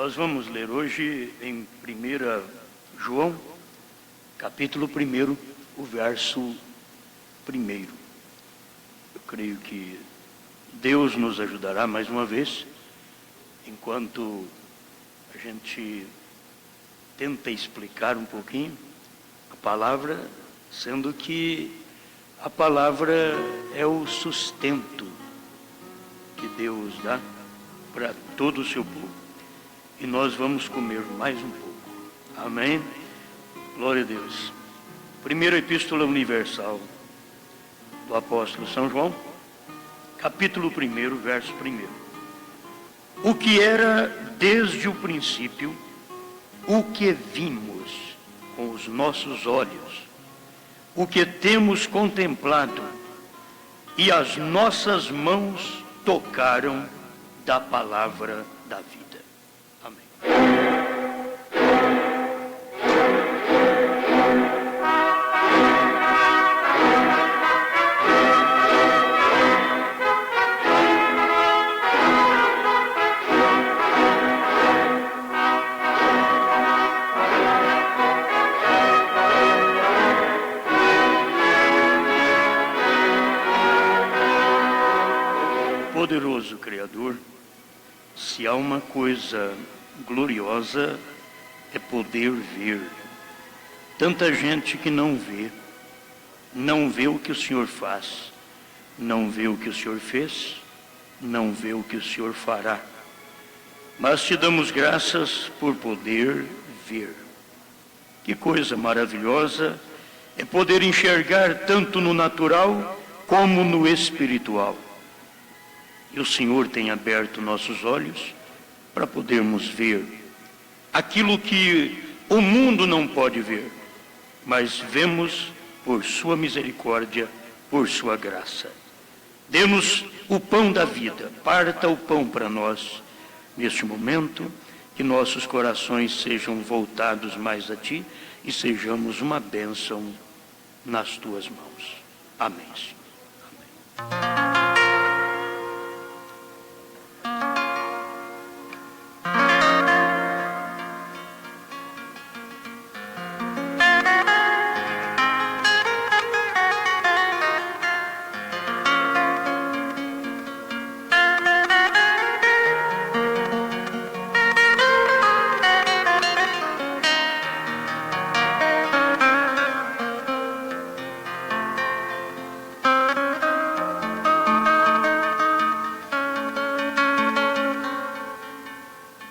Nós vamos ler hoje em 1 João, capítulo 1, o verso 1. Eu creio que Deus nos ajudará mais uma vez, enquanto a gente tenta explicar um pouquinho a palavra, sendo que a palavra é o sustento que Deus dá para todo o seu povo. E nós vamos comer mais um pouco. Amém? Glória a Deus. Primeira Epístola Universal do Apóstolo São João, capítulo 1, verso 1. O que era desde o princípio, o que vimos com os nossos olhos, o que temos contemplado, e as nossas mãos tocaram da palavra da vida. Amém. Poderoso Criador, se há uma coisa gloriosa é poder ver. Tanta gente que não vê o que o Senhor faz, não vê o que o Senhor fez, não vê o que o Senhor fará. Mas te damos graças por poder ver. Que coisa maravilhosa é poder enxergar tanto no natural como no espiritual. E o Senhor tem aberto nossos olhos para podermos ver aquilo que o mundo não pode ver, mas vemos por sua misericórdia, por sua graça. Dê-nos o pão da vida, parta o pão para nós neste momento, que nossos corações sejam voltados mais a Ti e sejamos uma bênção nas Tuas mãos. Amém, Senhor. Amém.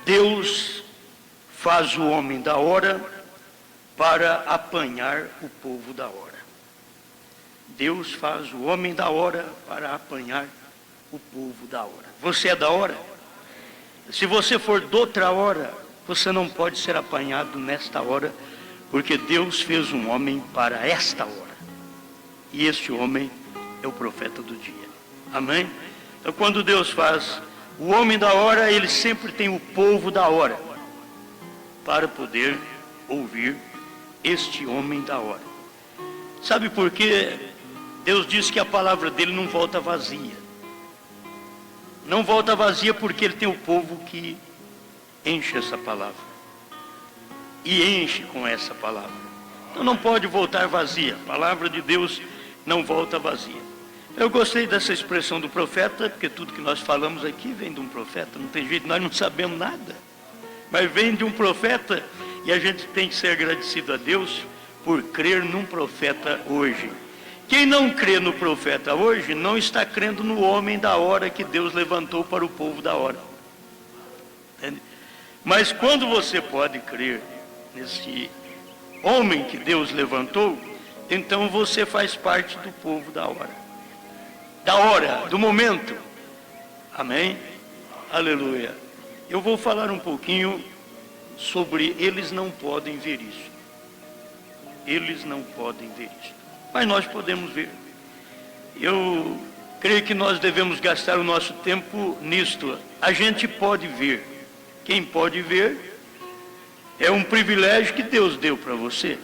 Deus faz o homem da hora para apanhar o povo da hora. Deus faz o homem da hora para apanhar o povo da hora. Você é da hora? Se você for de outra hora, você não pode ser apanhado nesta hora, porque Deus fez um homem para esta hora. E este homem é o profeta do dia. Amém? Então, quando Deus faz o homem da hora, ele sempre tem o povo da hora para poder ouvir este homem da hora. Sabe por quê? Deus diz que a palavra dele não volta vazia. Não volta vazia porque ele tem o povo que enche essa palavra. E enche com essa palavra. Então não pode voltar vazia. A palavra de Deus não volta vazia. Eu gostei dessa expressão do profeta, porque tudo que nós falamos aqui vem de um profeta, não tem jeito, nós não sabemos nada, mas vem de um profeta, e a gente tem que ser agradecido a Deus por crer num profeta hoje. Quem não crê no profeta hoje, não está crendo no homem da hora que Deus levantou para o povo da hora. Entende? Mas quando você pode crer nesse homem que Deus levantou, então você faz parte do povo da hora. Da hora, do momento. Amém? Aleluia. Eu vou falar um pouquinho sobre eles não podem ver isso. Eles não podem ver isso. Mas nós podemos ver. Eu creio que nós devemos gastar o nosso tempo nisto. A gente pode ver. Quem pode ver é um privilégio que Deus deu para você.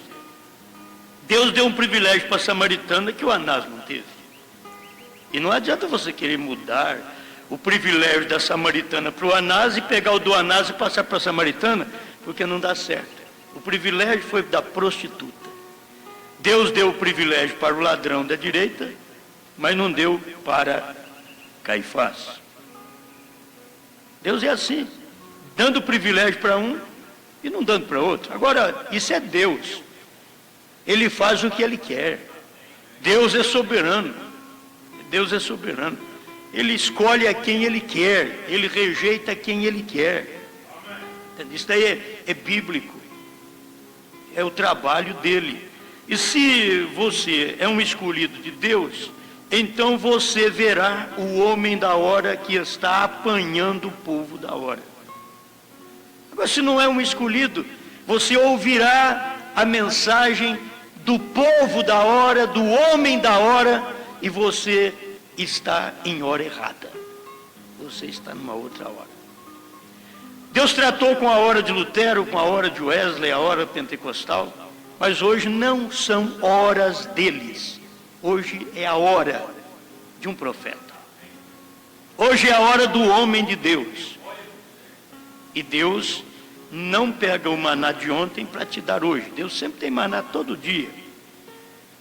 Deus deu um privilégio para a samaritana que o Anás não teve. E não adianta você querer mudar o privilégio da samaritana para o Anás e pegar o do Anás e passar para a samaritana, porque não dá certo. O privilégio foi da prostituta. Deus deu o privilégio para o ladrão da direita, mas não deu para Caifás. Deus é assim, dando privilégio para um e não dando para outro. Agora, isso é Deus. Ele faz o que Ele quer. Deus é soberano. Deus é soberano. Ele escolhe a quem Ele quer. Ele rejeita quem Ele quer. Isso daí é bíblico. É o trabalho dele. E se você é um escolhido de Deus, então você verá o homem da hora que está apanhando o povo da hora. Agora, se não é um escolhido, você ouvirá a mensagem do povo da hora, do homem da hora, e você está em hora errada. Você está numa outra hora. Deus tratou com a hora de Lutero, com a hora de Wesley, a hora pentecostal, mas hoje não são horas deles. Hoje é a hora de um profeta. Hoje é a hora do homem de Deus. E Deus não pega o maná de ontem para te dar hoje. Deus sempre tem maná todo dia.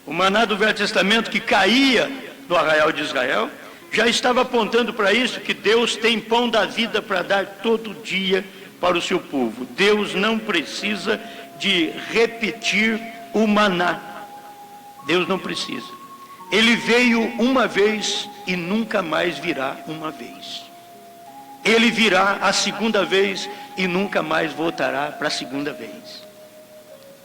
O maná do Velho Testamento que caía no arraial de Israel já estava apontando para isso, que Deus tem pão da vida para dar todo dia para o seu povo. Deus não precisa de repetir o maná. Deus não precisa. Ele veio uma vez e nunca mais virá uma vez. Ele virá a segunda vez e nunca mais voltará para a segunda vez.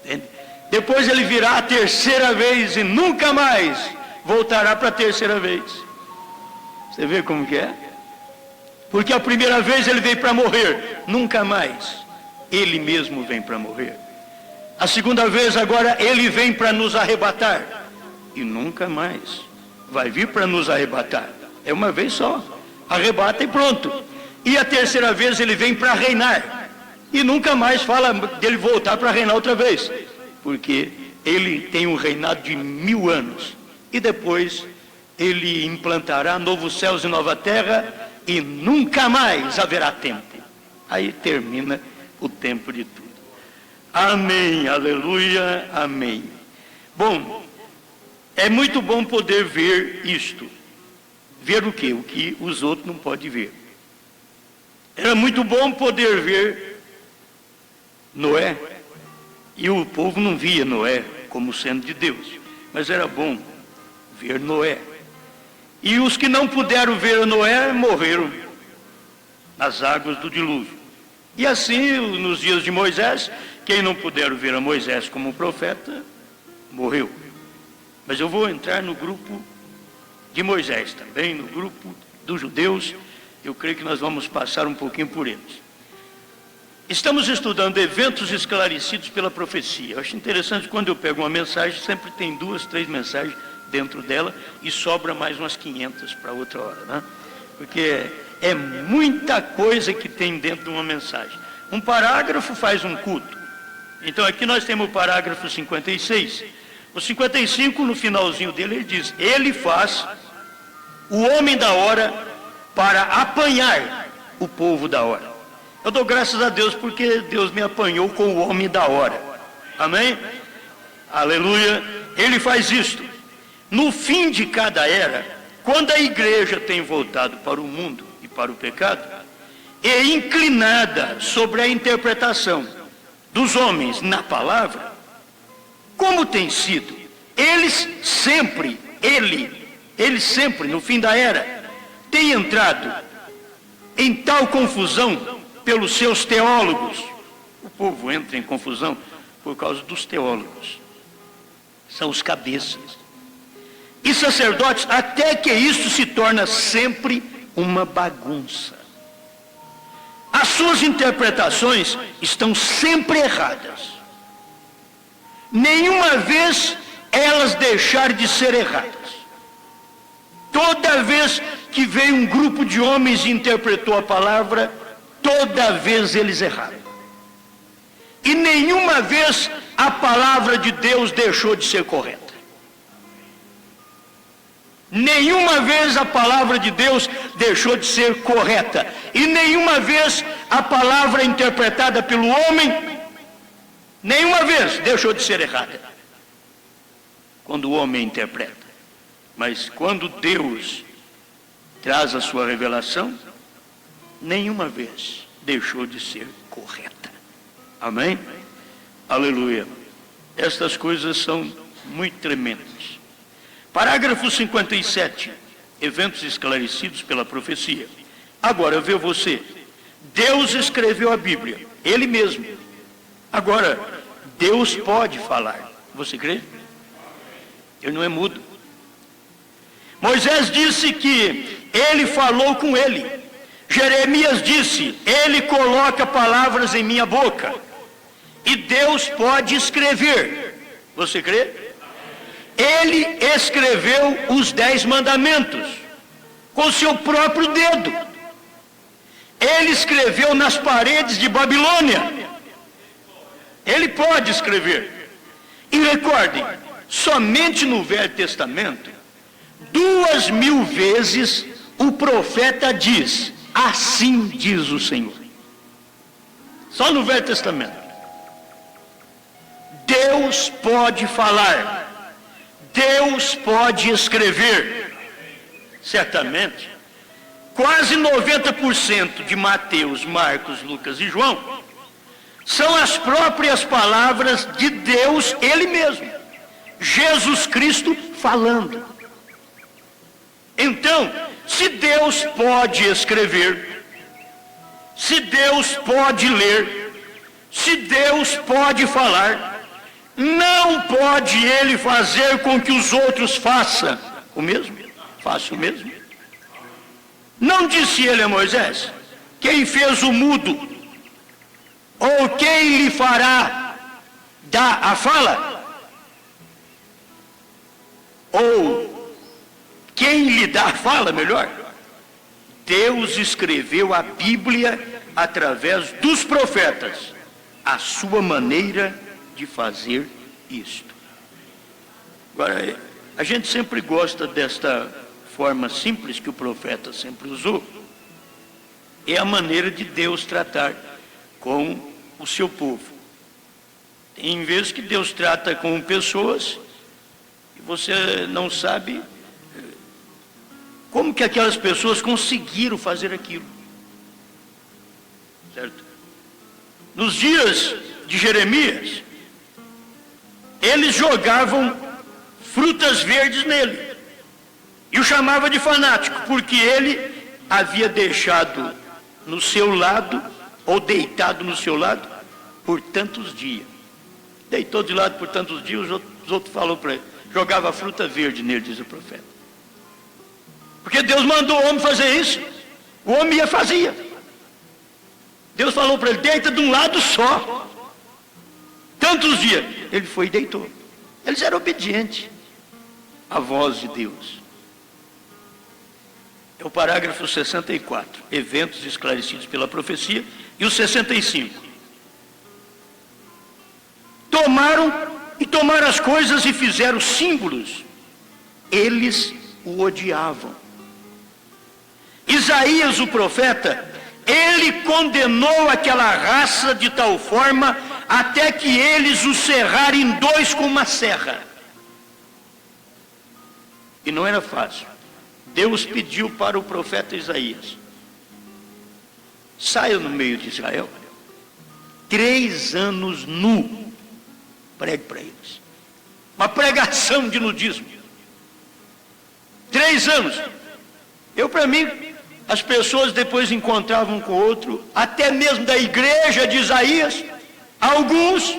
Entende? Depois ele virá a terceira vez e nunca mais voltará para a terceira vez. Você vê como que é? Porque a primeira vez ele veio para morrer, nunca mais ele mesmo vem para morrer. A segunda vez agora ele vem para nos arrebatar e nunca mais vai vir para nos arrebatar. É uma vez só, arrebata e pronto. E a terceira vez ele vem para reinar e nunca mais fala dele voltar para reinar outra vez, porque ele tem um reinado de 1000 anos e depois ele implantará novos céus e nova terra e nunca mais haverá tempo. Aí termina o tempo de tudo. Amém, aleluia, amém. Bom, é muito bom poder ver isto. Ver o quê? O que os outros não podem ver. Era muito bom poder ver Noé. E o povo não via Noé como sendo de Deus. Mas era bom ver Noé. E os que não puderam ver Noé morreram nas águas do dilúvio. E assim, nos dias de Moisés, quem não puderam ver a Moisés como profeta, morreu. Mas eu vou entrar no grupo de Moisés também, no grupo dos judeus. Eu creio que nós vamos passar um pouquinho por eles. Estamos estudando eventos esclarecidos pela profecia. Eu acho interessante, quando eu pego uma mensagem, sempre tem 2, 3 mensagens dentro dela e sobra mais umas 500 para outra hora, né? Porque é muita coisa que tem dentro de uma mensagem. Um parágrafo faz um culto. Então aqui nós temos o parágrafo 56. O 55, no finalzinho dele, ele diz: ele faz o homem da hora para apanhar o povo da hora. Eu dou graças a Deus porque Deus me apanhou com o homem da hora. Amém? Aleluia. Ele faz isto. No fim de cada era, quando a igreja tem voltado para o mundo e para o pecado, é inclinada sobre a interpretação dos homens na palavra, como tem sido, eles sempre, no fim da era, têm entrado em tal confusão pelos seus teólogos. O povo entra em confusão por causa dos teólogos. São os cabeças. E sacerdotes, até que isso se torna sempre uma bagunça. As suas interpretações estão sempre erradas. Nenhuma vez elas deixaram de ser erradas. Toda vez que veio um grupo de homens e interpretou a palavra, toda vez eles erraram. E nenhuma vez a palavra de Deus deixou de ser correta. Nenhuma vez a palavra de Deus deixou de ser correta. E nenhuma vez a palavra interpretada pelo homem, nenhuma vez deixou de ser errada. Quando o homem interpreta. Mas quando Deus traz a sua revelação, nenhuma vez deixou de ser correta. Amém? Aleluia. Estas coisas são muito tremendas. Parágrafo 57. Eventos esclarecidos pela profecia. Agora, vê você. Deus escreveu a Bíblia. Ele mesmo. Agora, Deus pode falar. Você crê? Ele não é mudo. Moisés disse que ele falou com ele. Jeremias disse, ele coloca palavras em minha boca. E Deus pode escrever. Você crê? Ele escreveu os 10 mandamentos com seu próprio dedo. Ele escreveu nas paredes de Babilônia. Ele pode escrever. E recordem, somente no Velho Testamento, 2000 vezes o profeta diz, assim diz o Senhor. Só no Velho Testamento. Deus pode falar. Deus pode escrever. Certamente, quase 90% de Mateus, Marcos, Lucas e João são as próprias palavras de Deus, Ele mesmo. Jesus Cristo falando. Então, se Deus pode escrever, se Deus pode ler, se Deus pode falar, não pode Ele fazer com que os outros façam o mesmo? Faça o mesmo? Não disse Ele a Moisés, quem fez o mudo, ou quem lhe fará dar a fala? Ou quem lhe dá a fala, melhor? Deus escreveu a Bíblia através dos profetas, a sua maneira de fazer isto. Agora, a gente sempre gosta desta forma simples que o profeta sempre usou. É a maneira de Deus tratar com o seu povo. Tem vezes que Deus trata com pessoas e você não sabe como que aquelas pessoas conseguiram fazer aquilo. Certo? Nos dias de Jeremias, eles jogavam frutas verdes nele e o chamava de fanático, porque ele havia deixado no seu lado, ou deitado no seu lado, por tantos dias. Deitou de lado por tantos dias, os outros falaram para ele, jogava fruta verde nele, diz o profeta. Porque Deus mandou o homem fazer isso, o homem ia fazia. Deus falou para ele, deita de um lado só, tantos dias. Ele foi e deitou. Eles eram obedientes à voz de Deus. É o parágrafo 64, eventos esclarecidos pela profecia, e o 65. Tomaram as coisas e fizeram símbolos. Eles o odiavam. Isaías, o profeta, ele condenou aquela raça de tal forma até que eles o serraram em dois com uma serra. E não era fácil. Deus pediu para o profeta Isaías, saia no meio de Israel, 3 anos nu, pregue para eles. Uma pregação de nudismo. 3 anos. Para mim, as pessoas depois encontravam um com o outro, até mesmo da igreja de Isaías, alguns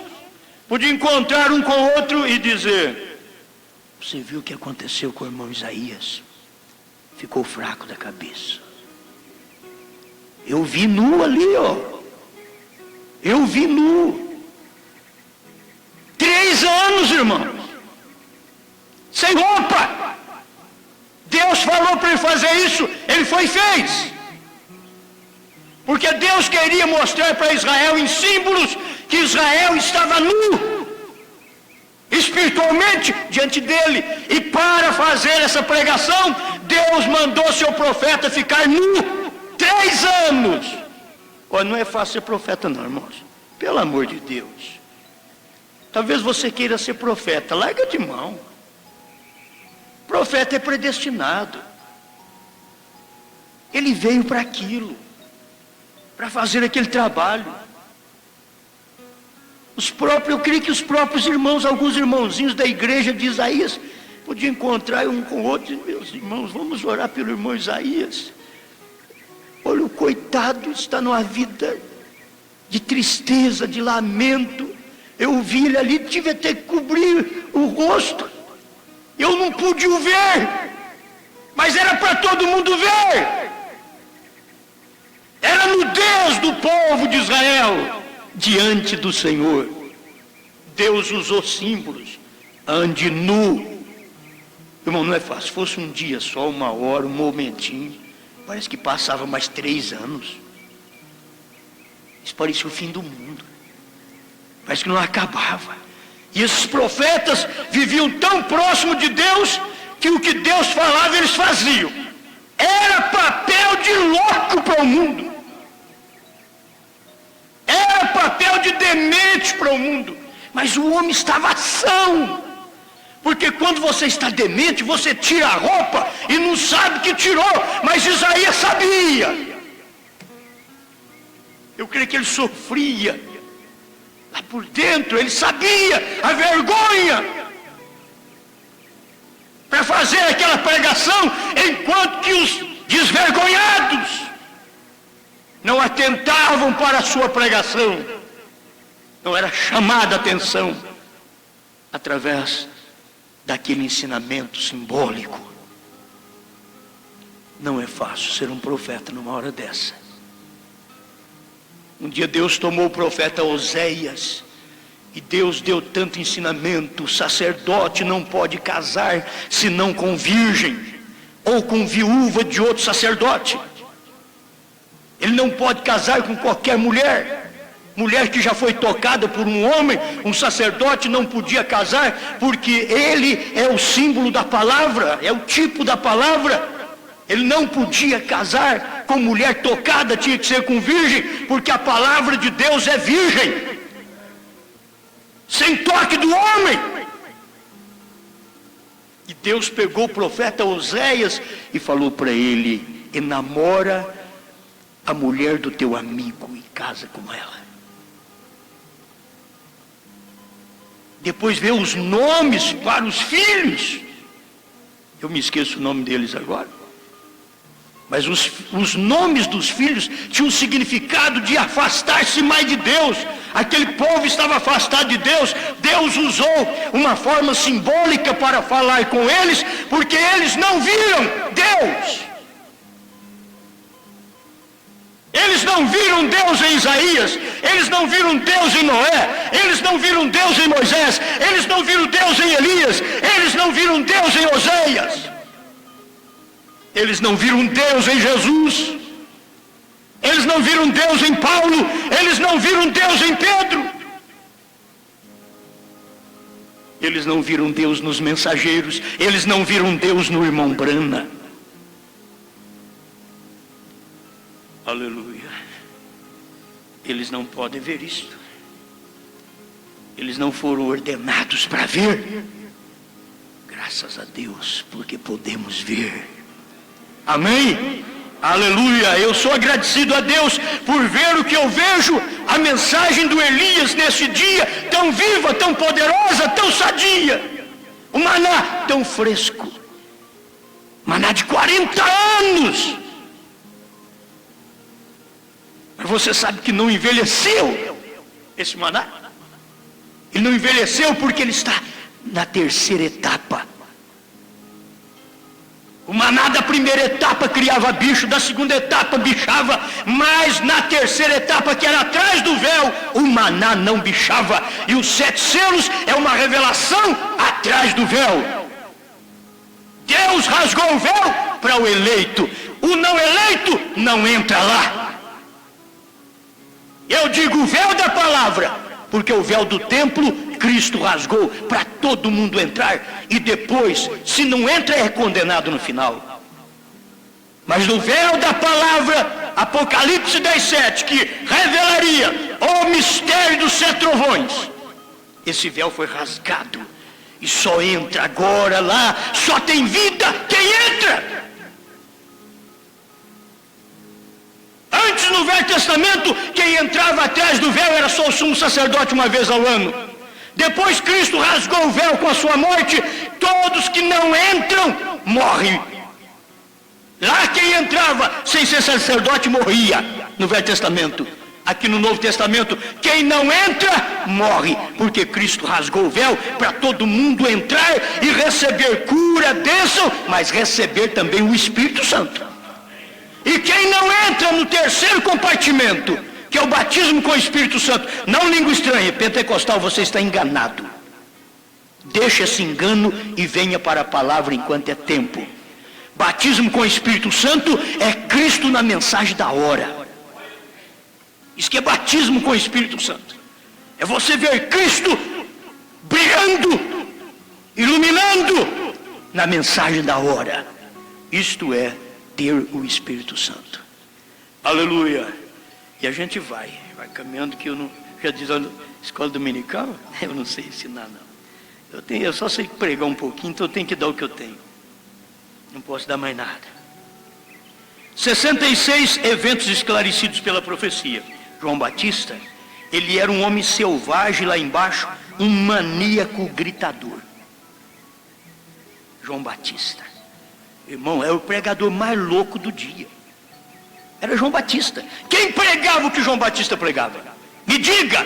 podiam encontrar um com o outro e dizer, você viu o que aconteceu com o irmão Isaías? Ficou fraco da cabeça. Eu vi nu ali, ó. Eu vi nu. 3 anos, irmãos. Sem roupa. Deus falou para ele fazer isso, ele foi e fez. Porque Deus queria mostrar para Israel em símbolos que Israel estava nu, espiritualmente, diante dele. E para fazer essa pregação, Deus mandou seu profeta ficar nu 3 anos. Olha, não é fácil ser profeta não, irmãos. Pelo amor de Deus. Talvez você queira ser profeta, larga de mão. Profeta é predestinado. Ele veio para aquilo, para fazer aquele trabalho. Eu creio que os próprios irmãos, alguns irmãozinhos da igreja de Isaías, podiam encontrar um com o outro, meus irmãos, vamos orar pelo irmão Isaías. Olha, o coitado está numa vida de tristeza, de lamento. Eu vi ele ali, tive até que cobrir o rosto. Eu não pude o ver, mas era para todo mundo ver. Era a nudez do povo de Israel diante do Senhor. Deus usou símbolos. Ande nu. Irmão, não é fácil. Se fosse um dia só, 1 hora, um momentinho, parece que passava mais 3 anos. Isso parecia o fim do mundo. Parece que não acabava. E esses profetas viviam tão próximo de Deus, que o que Deus falava eles faziam. Era papel de louco para o mundo. Era papel de demente para o mundo. Mas o homem estava são. Porque quando você está demente, você tira a roupa e não sabe que tirou. Mas Isaías sabia. Eu creio que ele sofria. Lá por dentro, ele sabia a vergonha. Para fazer aquela pregação, enquanto que os desvergonhados não atentavam para a sua pregação, não era chamada a atenção através daquele ensinamento simbólico. Não é fácil ser um profeta numa hora dessa. Um dia Deus tomou o profeta Oséias, e Deus deu tanto ensinamento. O sacerdote não pode casar senão com virgem, ou com viúva de outro sacerdote. Ele não pode casar com qualquer mulher. Mulher que já foi tocada por um homem, um sacerdote não podia casar, porque ele é o símbolo da palavra, é o tipo da palavra. Ele não podia casar com mulher tocada, tinha que ser com virgem, porque a palavra de Deus é virgem, sem toque do homem. E Deus pegou o profeta Oséias e falou para ele: enamora a mulher do teu amigo e casa com ela. Depois vê os nomes para os filhos. Eu me esqueço o nome deles agora. Mas os nomes dos filhos tinham um significado de afastar-se mais de Deus. Aquele povo estava afastado de Deus. Deus usou uma forma simbólica para falar com eles, porque eles não viram Deus. Eles não viram Deus em Isaías, eles não viram Deus em Noé, eles não viram Deus em Moisés, eles não viram Deus em Elias, eles não viram Deus em Oséias, eles não viram Deus em Jesus, eles não viram Deus em Paulo, eles não viram Deus em Pedro, eles não viram Deus nos mensageiros, eles não viram Deus no irmão Brana. Aleluia. Eles não podem ver isto. Eles não foram ordenados para ver. Graças a Deus, porque podemos ver. Amém? Aleluia. Eu sou agradecido a Deus por ver o que eu vejo. A mensagem do Elias nesse dia, tão viva, tão poderosa, tão sadia. O maná tão fresco. Maná de 40 anos. Mas você sabe que não envelheceu esse maná? Ele não envelheceu porque ele está na terceira etapa. O maná da primeira etapa criava bicho, da segunda etapa bichava, mas na terceira etapa, que era atrás do véu, o maná não bichava. E os 7 selos é uma revelação atrás do véu. Deus rasgou o véu para o eleito. O não eleito não entra lá. Eu digo o véu da palavra, porque o véu do templo Cristo rasgou para todo mundo entrar, e depois, se não entra, é condenado no final. Mas no véu da palavra, Apocalipse 10:7, que revelaria o mistério dos 7 trovões, esse véu foi rasgado. E só entra agora lá, só tem vida quem entra. Antes, no Velho Testamento, quem entrava atrás do véu era só o sumo sacerdote uma vez ao ano. Depois Cristo rasgou o véu com a sua morte. Todos que não entram, morrem. Lá quem entrava sem ser sacerdote morria no Velho Testamento. Aqui no Novo Testamento, quem não entra, morre, porque Cristo rasgou o véu para todo mundo entrar e receber cura, bênção, mas receber também o Espírito Santo. E quem não entra no terceiro compartimento, que é o batismo com o Espírito Santo, não língua estranha, pentecostal, você está enganado. Deixe esse engano e venha para a palavra enquanto é tempo. Batismo com o Espírito Santo é Cristo na mensagem da hora. Isso que é batismo com o Espírito Santo. É você ver Cristo brilhando, iluminando na mensagem da hora. Isto é ter o Espírito Santo. Aleluia. E a gente vai caminhando, que eu não, já diz a escola dominical, eu não sei ensinar não. Eu só sei pregar um pouquinho, então eu tenho que dar o que eu tenho. Não posso dar mais nada. 66 eventos esclarecidos pela profecia. João Batista, ele era um homem selvagem lá embaixo, um maníaco gritador. João Batista, irmão, é o pregador mais louco do dia. Era João Batista. Quem pregava o que João Batista pregava? Me diga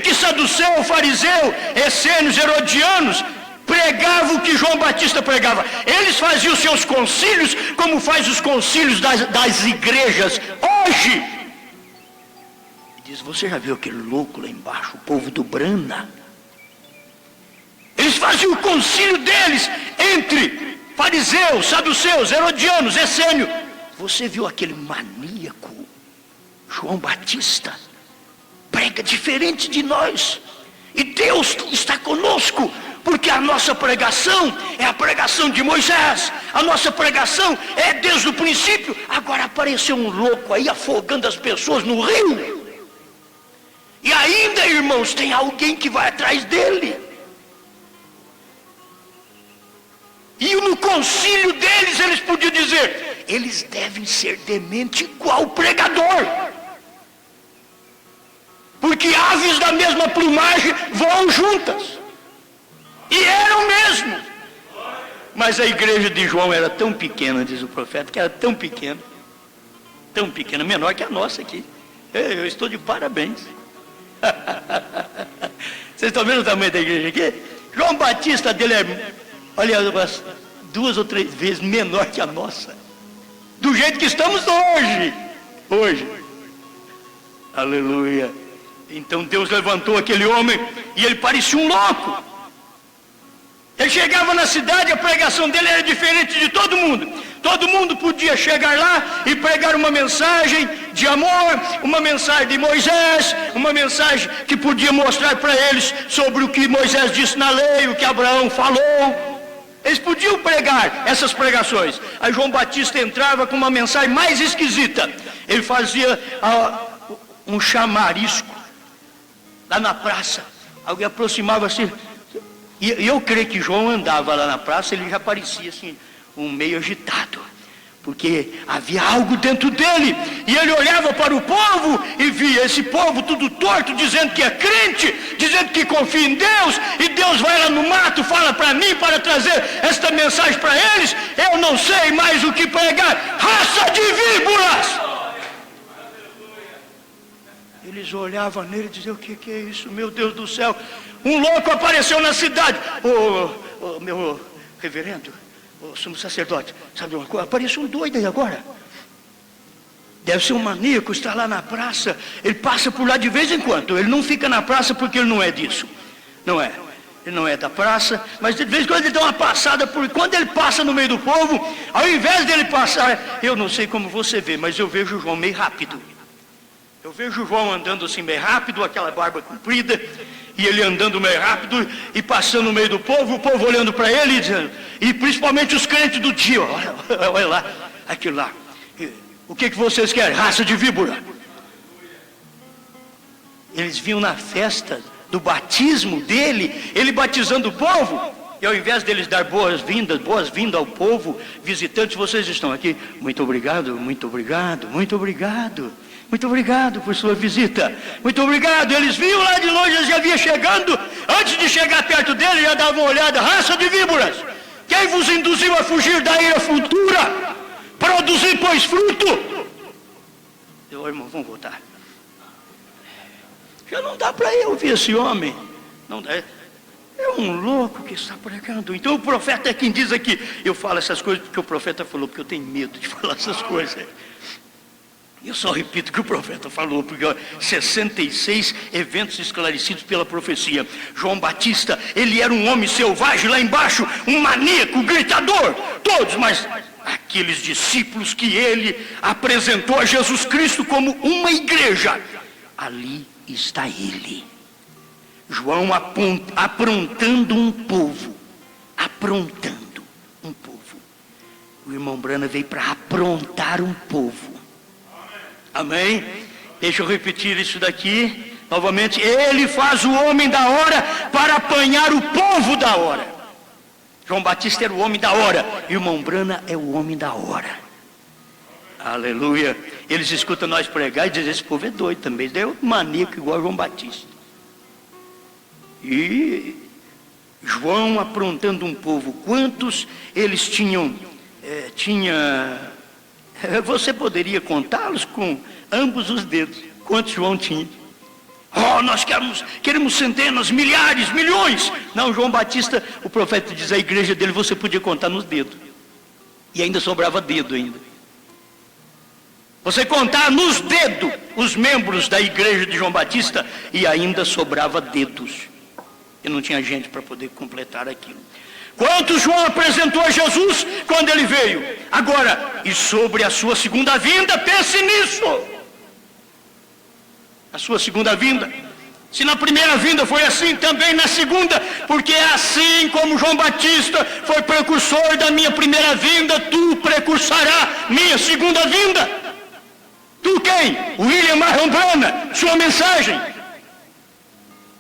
que saduceu, fariseu, essênios, herodianos pregavam o que João Batista pregava. Eles faziam os seus concílios como faz os concílios das igrejas hoje. E diz, você já viu aquele louco lá embaixo, o povo do Brana? Eles faziam o concílio deles entre fariseus, saduceus, herodianos, essênios. Você viu aquele maníaco João Batista? Prega diferente de nós. E Deus está conosco, porque a nossa pregação é a pregação de Moisés. A nossa pregação é desde o princípio. Agora apareceu um louco aí afogando as pessoas no rio. E ainda, irmãos, tem alguém que vai atrás dele. E no concílio deles, eles podiam dizer, eles devem ser demente igual o pregador. Porque aves da mesma plumagem voam juntas. E eram mesmo. Mas a igreja de João era tão pequena, diz o profeta, que era tão pequena, menor que a nossa aqui. Eu estou de parabéns. Vocês estão vendo o tamanho da igreja aqui? João Batista dele é, olha, umas 2 ou 3 vezes menor que a nossa. Do jeito que estamos hoje. Aleluia. Então Deus levantou aquele homem e ele parecia um louco. Ele chegava na cidade, a pregação dele era diferente de todo mundo. Todo mundo podia chegar lá e pregar uma mensagem de amor, uma mensagem de Moisés, uma mensagem que podia mostrar para eles sobre o que Moisés disse na lei, o que Abraão falou. Eles podiam pregar essas pregações. Aí João Batista entrava com uma mensagem mais esquisita. Ele fazia um chamarisco lá na praça. Alguém aproximava-se. E eu creio que João andava lá na praça, ele já parecia assim, um meio agitado, porque havia algo dentro dele, e ele olhava para o povo, e via esse povo tudo torto, dizendo que é crente, dizendo que confia em Deus, e Deus vai lá no mato, fala para mim, para trazer esta mensagem para eles, eu não sei mais o que pregar, raça de víboras! Eles olhavam nele e diziam, o que é isso, meu Deus do céu? Um louco apareceu na cidade. Meu reverendo, sumo sacerdote, sabe uma coisa? Apareceu um doido aí agora. Deve ser um maníaco, está lá na praça. Ele passa por lá de vez em quando. Ele não fica na praça porque ele não é disso. Não é. Ele não é da praça, mas de vez em quando ele dá uma passada, porque quando ele passa no meio do povo, ao invés dele passar, eu não sei como você vê, mas eu vejo o João meio rápido. Eu vejo o João andando assim meio rápido, aquela barba comprida, e ele andando meio rápido e passando no meio do povo, o povo olhando para ele, dizendo, e principalmente os crentes do dia, olha lá, aquilo lá. O que vocês querem? Raça de víbora. Eles viam na festa do batismo dele, ele batizando o povo, e ao invés deles dar boas-vindas ao povo, visitantes, vocês estão aqui, muito obrigado, muito obrigado, muito obrigado, muito obrigado por sua visita, muito obrigado. Eles viam lá de longe, eles já vinham chegando, antes de chegar perto dele, já davam uma olhada, raça de víboras, quem vos induziu a fugir da ira futura? Produzir, pois, fruto. Eu, irmão, vamos voltar. Já não dá para eu ouvir esse homem. Não dá. É um louco que está pregando. Então o profeta é quem diz aqui. Eu falo essas coisas porque o profeta falou, porque eu tenho medo de falar essas coisas. Eu só repito o que o profeta falou, porque 66 eventos esclarecidos pela profecia. João Batista, ele era um homem selvagem lá embaixo, um maníaco, gritador, todos, mas aqueles discípulos que ele apresentou a Jesus Cristo como uma igreja, ali está ele. João aprontando um povo, o irmão Brana veio para aprontar um povo. Amém? Deixa eu repetir isso daqui novamente. Ele faz o homem da hora para apanhar o povo da hora. João Batista era o homem da hora, e o irmão Brana é o homem da hora. Aleluia. Eles escutam nós pregar e dizem, esse povo é doido também, é outro maníaco igual João Batista. E João aprontando um povo, quantos eles tinham? Você poderia contá-los com ambos os dedos. Quantos João tinha? Nós queremos centenas, milhares, milhões. Não, João Batista, o profeta diz, a igreja dele você podia contar nos dedos. E ainda sobrava dedo ainda. Você contar nos dedos os membros da igreja de João Batista e ainda sobrava dedos. E não tinha gente para poder completar aquilo. Quantos João apresentou a Jesus quando ele veio? Agora, e sobre a sua segunda vinda, pense nisso. A sua segunda vinda. Se na primeira vinda foi assim, também na segunda, porque é assim como João Batista foi precursor da minha primeira vinda, tu precursará minha segunda vinda. Tu quem? William Marion Branham, sua mensagem.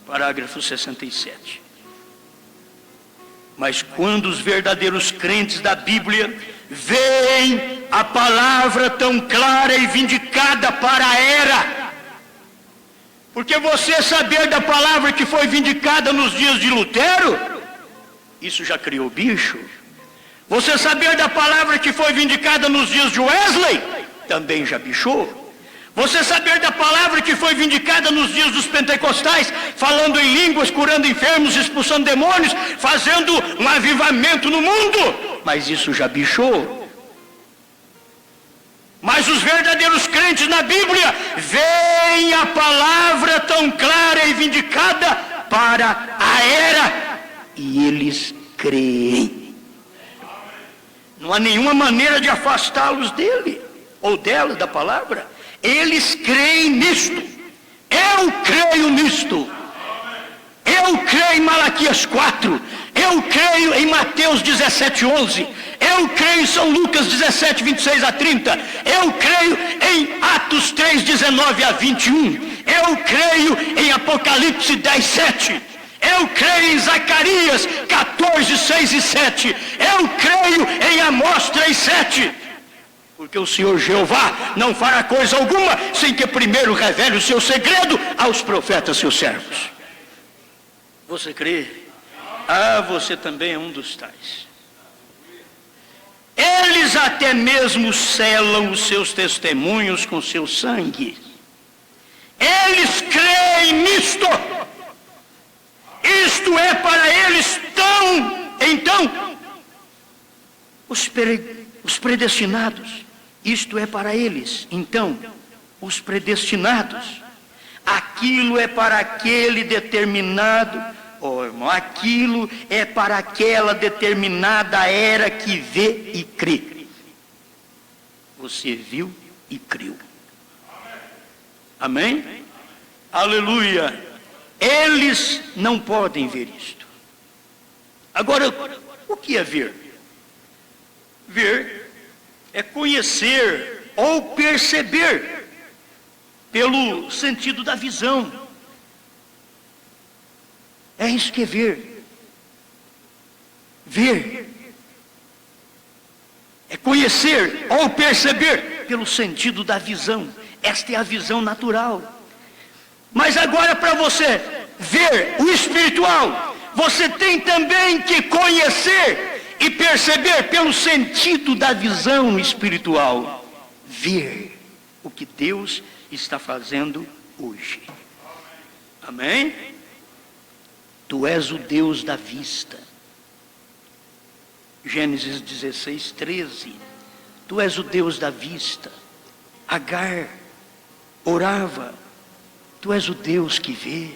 Parágrafo 67. Mas quando os verdadeiros crentes da Bíblia veem a palavra tão clara e vindicada para a era, porque você saber da palavra que foi vindicada nos dias de Lutero, isso já criou bicho. Você saber da palavra que foi vindicada nos dias de Wesley, também já bichou. Você saber da palavra que foi vindicada nos dias dos pentecostais, falando em línguas, curando enfermos, expulsando demônios, fazendo um avivamento no mundo, mas isso já bichou. Mas os verdadeiros crentes na Bíblia veem a palavra tão clara e vindicada para a era, e eles creem. Não há nenhuma maneira de afastá-los dele, ou dela, da palavra. Eles creem nisto. Eu creio nisto. Eu creio em Malaquias 4. Eu creio em Mateus 17:11. Eu creio em São Lucas 17:26-30. Eu creio em Atos 3:19-21. Eu creio em Apocalipse 10:7. Eu creio em Zacarias 14:6-7. Eu creio em Amós 3:7. Porque o Senhor Jeová não fará coisa alguma sem que primeiro revele o seu segredo aos profetas, seus servos. Você crê? Você também é um dos tais. Eles até mesmo selam os seus testemunhos com seu sangue. Eles creem nisto. Isto é para eles então, os predestinados. Isto é para eles, então, os predestinados. Aquilo é para aquele determinado, irmão, aquilo é para aquela determinada era que vê e crê. Você viu e creu. Amém? Aleluia. Eles não podem ver isto. Agora, o que é ver? Ver é conhecer ou perceber pelo sentido da visão. É isso que é ver. Ver é conhecer ou perceber pelo sentido da visão. Esta é a visão natural. Mas agora, para você ver o espiritual, você tem também que conhecer e perceber pelo sentido da visão espiritual. Ver o que Deus está fazendo hoje. Amém? Tu és o Deus da vista. Gênesis 16, 13. Tu és o Deus da vista. Agar orava. Tu és o Deus que vê.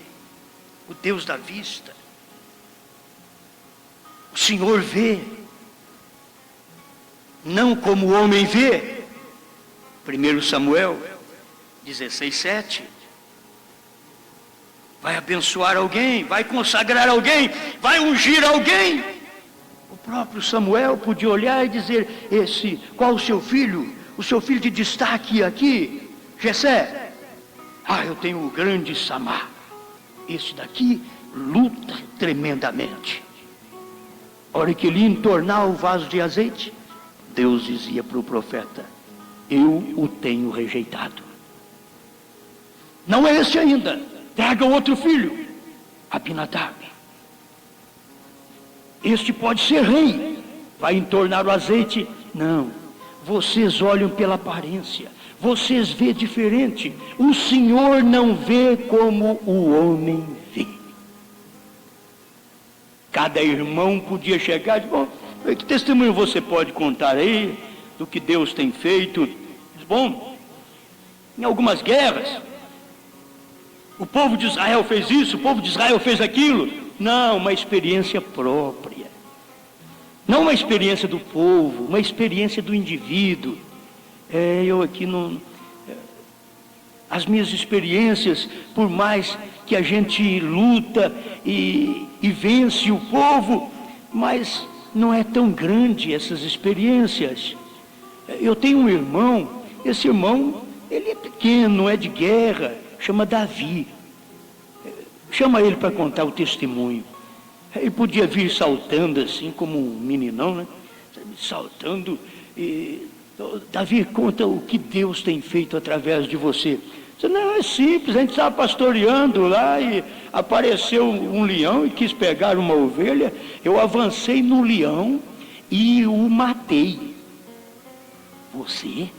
O Deus da vista. O Senhor vê. Não como o homem vê. 1 Samuel 16, 7. Vai abençoar alguém, vai consagrar alguém, vai ungir alguém. O próprio Samuel podia olhar e dizer: qual o seu filho? O seu filho de destaque aqui, Jessé. Eu tenho o grande Samar. Esse daqui luta tremendamente. A hora que ele ia entornar o vaso de azeite, Deus dizia para o profeta: eu o tenho rejeitado. Não é esse ainda. Traga outro filho, Abinadab. Este pode ser rei. Vai entornar o azeite? Não. Vocês olham pela aparência. Vocês vê diferente. O Senhor não vê como o homem vê. Cada irmão podia chegar e dizer: bom, que testemunho você pode contar aí do que Deus tem feito? Diz: bom, em algumas guerras, o povo de Israel fez isso, o povo de Israel fez aquilo. Não, uma experiência própria. Não uma experiência do povo, uma experiência do indivíduo. Eu aqui não... As minhas experiências, por mais que a gente luta e vence o povo, mas não é tão grande essas experiências. Eu tenho um irmão, esse irmão, ele é pequeno, não é de guerra, chama Davi. Chama ele para contar o testemunho. Ele podia vir saltando assim, como um meninão, né? Saltando. Davi, conta o que Deus tem feito através de você. Não, é simples, a gente estava pastoreando lá e apareceu um leão e quis pegar uma ovelha. Eu avancei no leão e o matei. Você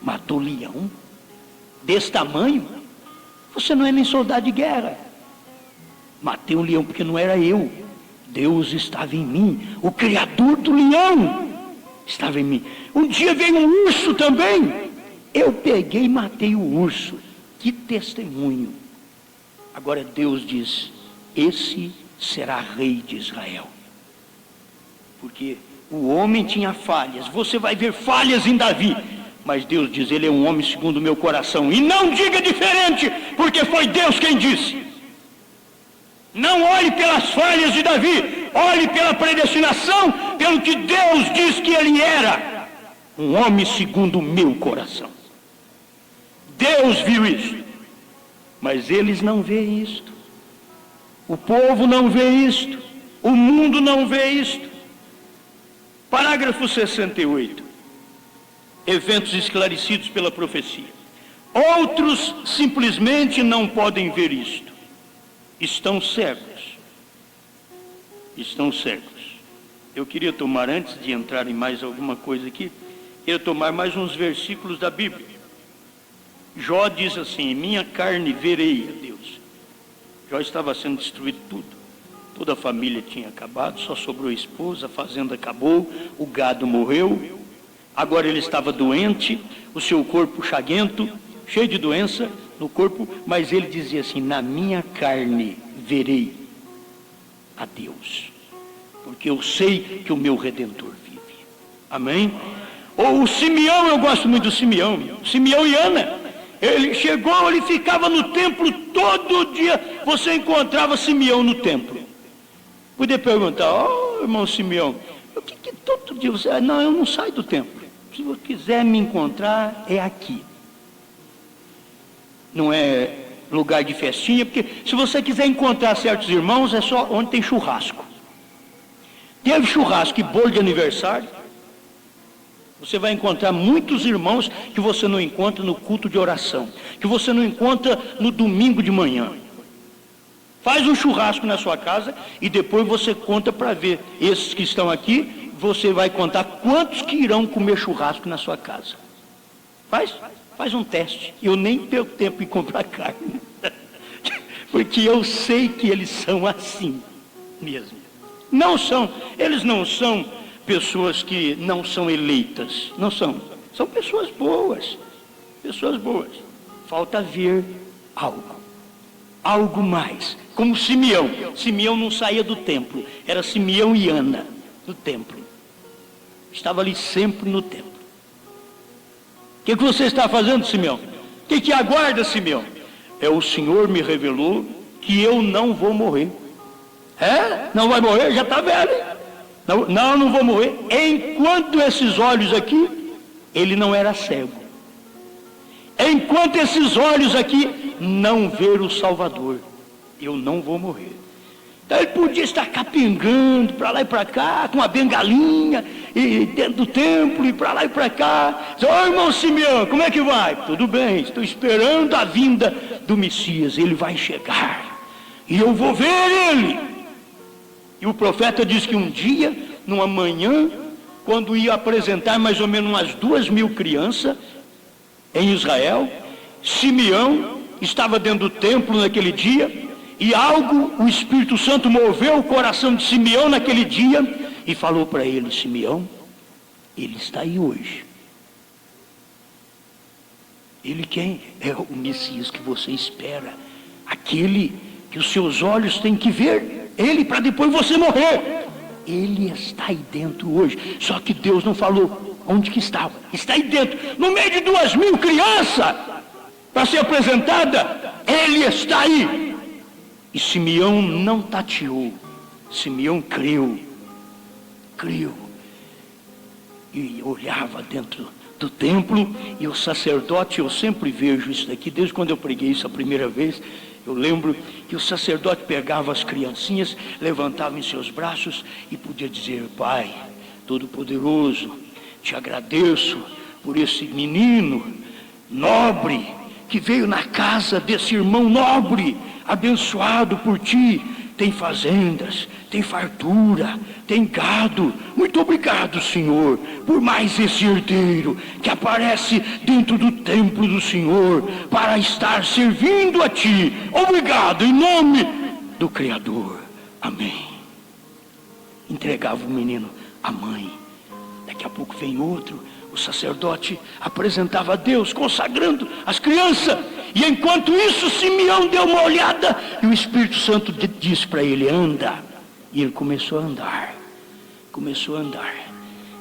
matou o leão? Desse tamanho? Você não é nem soldado de guerra. Matei um leão porque não era eu. Deus estava em mim. O criador do leão estava em mim. Um dia veio um urso também. Eu peguei e matei o urso. Que testemunho. Agora Deus diz: esse será rei de Israel. Porque o homem tinha falhas. Você vai ver falhas em Davi. Mas Deus diz: ele é um homem segundo o meu coração. E não diga diferente, porque foi Deus quem disse. Não olhe pelas falhas de Davi, olhe pela predestinação, pelo que Deus diz que ele era. Um homem segundo o meu coração. Deus viu isso. Mas eles não veem isto. O povo não vê isto. O mundo não vê isto. Parágrafo 68. Eventos esclarecidos pela profecia. Outros simplesmente não podem ver isto. Estão cegos. Estão cegos. Eu queria tomar, antes de entrar em mais alguma coisa aqui, queria tomar mais uns versículos da Bíblia. Jó diz assim: em minha carne verei a Deus. Jó estava sendo destruído tudo. Toda a família tinha acabado, só sobrou a esposa, a fazenda acabou, o gado morreu. Agora ele estava doente, o seu corpo chaguento, cheio de doença no corpo, mas ele dizia assim: na minha carne verei a Deus, porque eu sei que o meu Redentor vive. Amém? Ou o Simeão, eu gosto muito do Simeão e Ana. Ele chegou, ele ficava no templo todo dia, você encontrava Simeão no templo. Podia perguntar: ó, irmão Simeão, o que todo dia você... Não, eu não saio do templo. Se você quiser me encontrar, é aqui. Não é lugar de festinha, porque se você quiser encontrar certos irmãos, é só onde tem churrasco. Teve churrasco e bolo de aniversário, você vai encontrar muitos irmãos que você não encontra no culto de oração, que você não encontra no domingo de manhã. Faz um churrasco na sua casa e depois você conta para ver. Esses que estão aqui, você vai contar quantos que irão comer churrasco na sua casa. Faz um teste. Eu nem perco tempo em comprar carne, porque eu sei que eles são assim mesmo. Eles não são pessoas que não são eleitas, não são. São pessoas boas. Falta ver algo mais. Como Simeão. Simeão não saía do templo. Era Simeão e Ana no templo. Estava ali sempre no templo. O que você está fazendo, Simeão? O que aguarda, Simeão? O Senhor me revelou que eu não vou morrer. Não vai morrer? Já está velho. Não vou morrer. Enquanto esses olhos aqui, ele não era cego. Enquanto esses olhos aqui não ver o Salvador, eu não vou morrer. Então ele podia estar capengando para lá e para cá, com uma bengalinha, e dentro do templo, e para lá e para cá. Diz: ô irmão Simeão, como é que vai? Tudo bem, estou esperando a vinda do Messias, ele vai chegar, e eu vou ver ele. E o profeta diz que um dia, numa manhã, quando ia apresentar mais ou menos umas 2.000 crianças em Israel, Simeão estava dentro do templo naquele dia, e o Espírito Santo moveu o coração de Simeão naquele dia, e falou para ele: Simeão, ele está aí hoje. Ele quem? É o Messias que você espera, aquele que os seus olhos têm que ver, ele para depois você morrer. Ele está aí dentro hoje. Só que Deus não falou onde que estava. Está aí dentro, no meio de 2.000 crianças, para ser apresentada. Ele está aí. E Simeão não tateou. Simeão creu. E olhava dentro do templo, e o sacerdote, eu sempre vejo isso daqui, desde quando eu preguei isso a primeira vez, eu lembro que o sacerdote pegava as criancinhas, levantava em seus braços e podia dizer: Pai Todo-Poderoso, te agradeço por esse menino nobre, que veio na casa desse irmão nobre, abençoado por ti, tem fazendas, tem fartura, tem gado. Muito obrigado, Senhor, por mais esse herdeiro que aparece dentro do templo do Senhor para estar servindo a ti. Obrigado, em nome do Criador. Amém. Entregava o menino à mãe. Daqui a pouco vem outro. O sacerdote apresentava a Deus, consagrando as crianças. E enquanto isso, Simeão deu uma olhada, e o Espírito Santo disse para ele: anda. E ele começou a andar.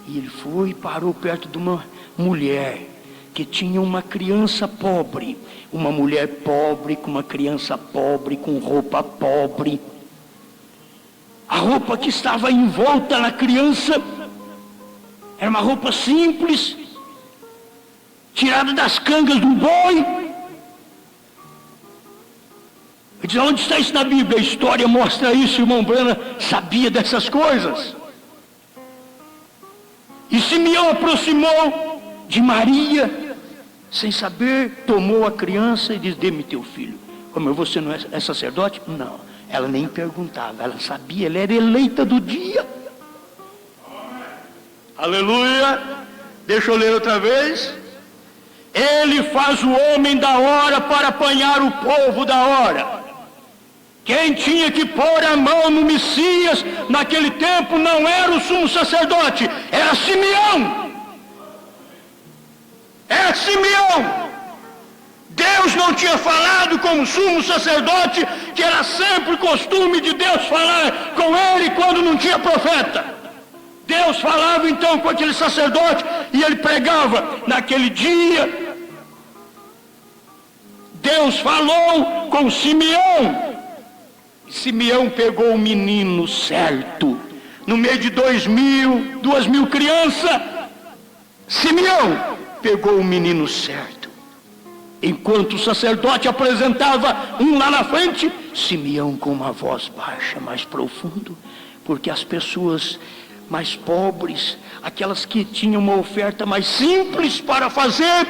E ele foi e parou perto de uma mulher que tinha uma criança pobre. Uma mulher pobre, com uma criança pobre, com roupa pobre. A roupa que estava em volta na criança era uma roupa simples, tirada das cangas do boi. Eu disse: onde está isso na Bíblia? A história mostra isso. O irmão Brana sabia dessas coisas. E Simeão aproximou de Maria, sem saber, tomou a criança e disse: dê-me teu filho. Como você não é sacerdote? Não, ela nem perguntava, ela sabia, ela era eleita do dia. Aleluia. Deixa eu ler outra vez. Ele faz o homem da hora para apanhar o povo da hora. Quem tinha que pôr a mão no Messias naquele tempo não era o sumo sacerdote, era Simeão. Era Simeão. Deus não tinha falado com o sumo sacerdote, que era sempre costume de Deus falar com ele quando não tinha profeta. Deus falava então com aquele sacerdote e ele pregava. Naquele dia, Deus falou com Simeão Simeão pegou o menino certo. No meio de 2.000 crianças, Simeão pegou o menino certo. Enquanto o sacerdote apresentava um lá na frente, Simeão com uma voz baixa, mais profundo, porque as pessoas mais pobres, aquelas que tinham uma oferta mais simples para fazer,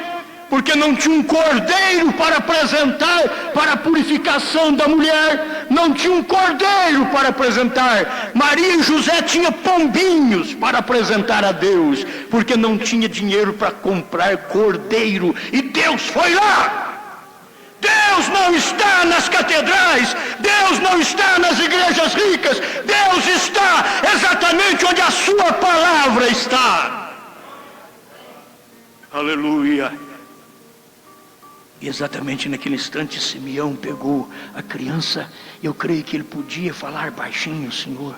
porque não tinha um cordeiro para apresentar para a purificação da mulher, não tinha um cordeiro para apresentar. Maria e José tinham pombinhos para apresentar a Deus, porque não tinha dinheiro para comprar cordeiro, e Deus foi lá. Deus não está nas catedrais, Deus não está nas igrejas ricas, Deus está exatamente onde a sua palavra está. Aleluia. E exatamente naquele instante Simeão pegou a criança. Eu creio que ele podia falar baixinho: Senhor,